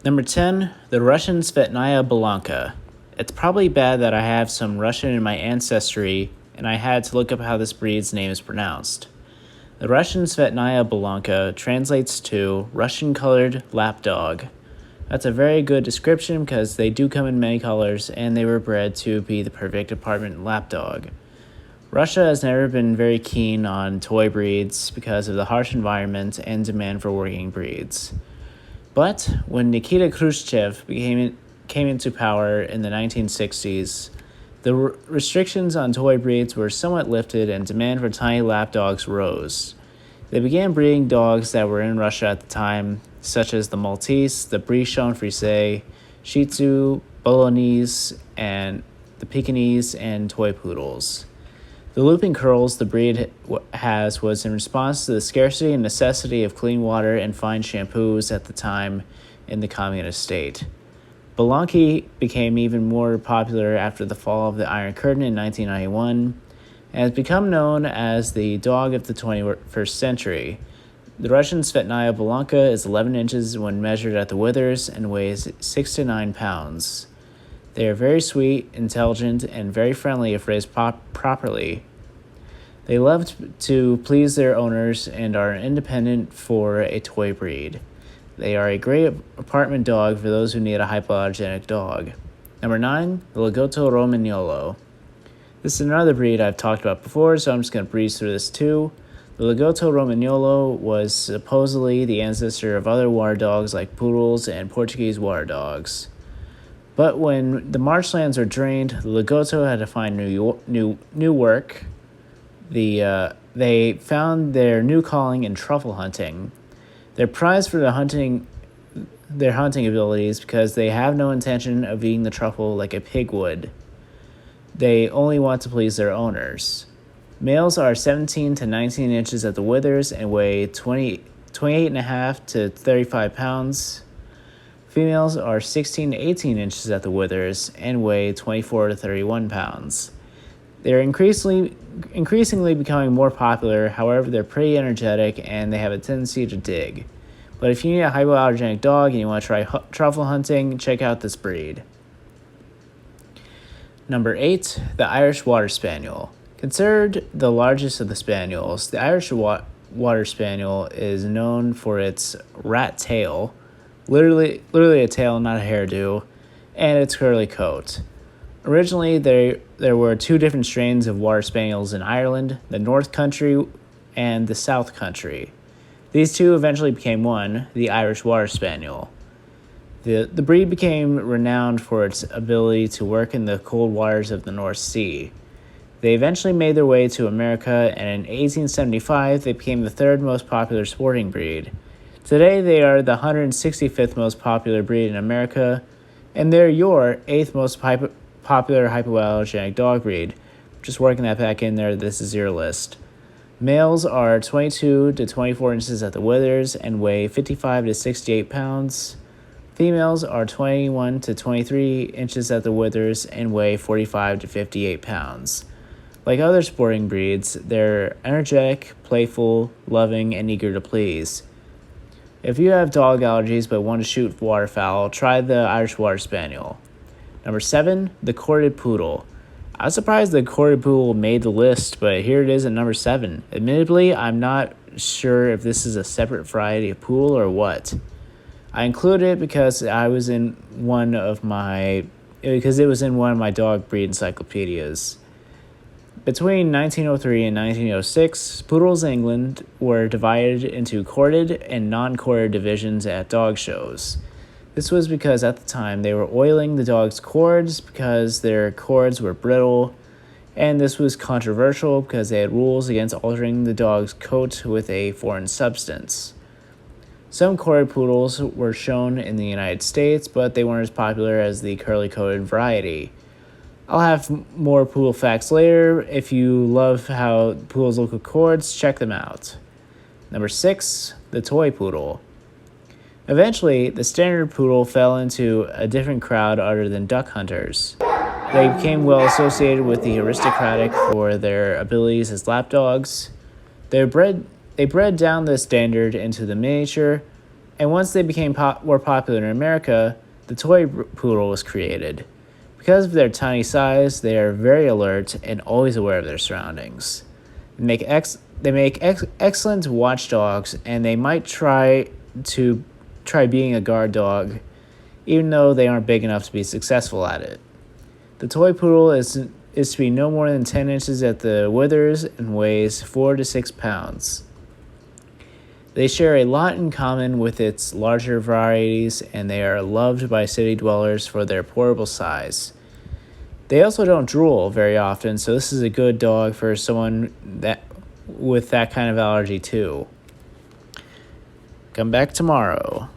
Number 10, the Russian Tsvetnaya Bolonka. It's probably bad that I have some Russian in my ancestry, and I had to look up how this breed's name is pronounced. The Russian Tsvetnaya Bolonka translates to Russian-colored lapdog. That's a very good description because they do come in many colors, and they were bred to be the perfect apartment lapdog. Russia has never been very keen on toy breeds because of the harsh environment and demand for working breeds. But when Nikita Khrushchev came into power in the 1960s, the restrictions on toy breeds were somewhat lifted and demand for tiny lapdogs rose. They began breeding dogs that were in Russia at the time, such as the Maltese, the Bichon Frise, Shih Tzu, Bolognese, and the Pekingese and Toy Poodles. The looping curls the breed was in response to the scarcity and necessity of clean water and fine shampoos at the time in the communist state. Bolonka became even more popular after the fall of the Iron Curtain in 1991 and has become known as the dog of the 21st century. The Russian Tsvetnaya Bolonka is 11 inches when measured at the withers and weighs 6 to 9 pounds. They are very sweet, intelligent, and very friendly if raised properly. They love to please their owners and are independent for a toy breed. They are a great apartment dog for those who need a hypoallergenic dog. Number 9, the Lagotto Romagnolo. This is another breed I've talked about before, so I'm just going to breeze through this too. The Lagotto Romagnolo was supposedly the ancestor of other water dogs like poodles and Portuguese water dogs. But when the marshlands were drained, the Lagotto had to find new work. They found their new calling in truffle hunting. They're prized for their hunting abilities because they have no intention of eating the truffle like a pig would. They only want to please their owners. Males are 17 to 19 inches at the withers and weigh 28.5 to 35 pounds. Females are 16 to 18 inches at the withers and weigh 24 to 31 pounds. They're increasingly becoming more popular, however, they're pretty energetic and they have a tendency to dig. But if you need a hypoallergenic dog and you want to try truffle hunting, check out this breed. Number 8, the Irish Water Spaniel. Considered the largest of the Spaniels, the Irish Water Spaniel is known for its rat tail, literally a tail, not a hairdo, and its curly coat. Originally, there were two different strains of Water Spaniels in Ireland, the North Country and the South Country. These two eventually became one, the Irish Water Spaniel. The breed became renowned for its ability to work in the cold waters of the North Sea. They eventually made their way to America, and in 1875, they became the third most popular sporting breed. Today, they are the 165th most popular breed in America, and they're your 8th most popular hypoallergenic dog breed. Just working that back in there, this is your list. Males are 22 to 24 inches at the withers and weigh 55 to 68 pounds. Females are 21 to 23 inches at the withers and weigh 45 to 58 pounds. Like other sporting breeds, they're energetic, playful, loving, and eager to please. If you have dog allergies but want to shoot waterfowl, try the Irish Water Spaniel. Number 7, the Corded Poodle. I was surprised the Corded Poodle made the list, but here it is at number 7. Admittedly, I'm not sure if this is a separate variety of poodle or what. I included it because it was in one of my dog breed encyclopedias. Between 1903 and 1906, poodles in England were divided into corded and non-corded divisions at dog shows. This was because at the time they were oiling the dog's cords because their cords were brittle, and this was controversial because they had rules against altering the dog's coat with a foreign substance. Some corded poodles were shown in the United States, but they weren't as popular as the curly-coated variety. I'll have more poodle facts later. If you love how poodles look with cords, check them out. Number 6, the Toy Poodle. Eventually, the standard poodle fell into a different crowd other than duck hunters. They became well associated with the aristocratic for their abilities as lapdogs. They bred down the standard into the miniature, And once they became more popular in America, the Toy Poodle was created. Because of their tiny size, they are very alert and always aware of their surroundings. They make excellent watchdogs, and they might try being a guard dog, even though they aren't big enough to be successful at it. The Toy Poodle is to be no more than 10 inches at the withers and weighs 4 to 6 pounds. They share a lot in common with its larger varieties, and they are loved by city dwellers for their portable size. They also don't drool very often, so this is a good dog for someone with that kind of allergy too. Come back tomorrow.